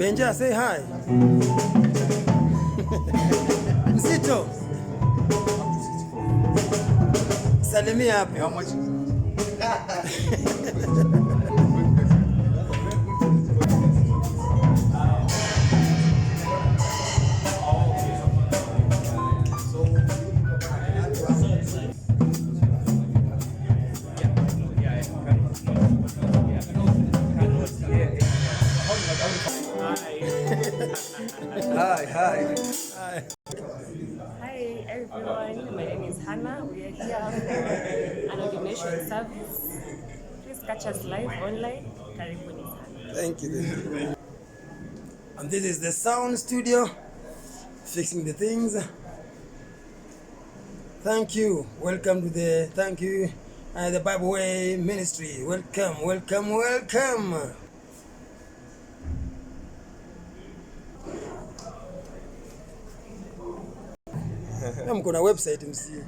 Benja, say hi. Mzito. Salimia hapo. How much? Hi. Hi everyone, my name is Hannah. We are here for an ordination service. Please catch us live online. Karibuni sana. Thank you. And this is the sound studio, fixing the things. Thank you. Welcome to the the Bwm ministry. Welcome. Mko na website msi.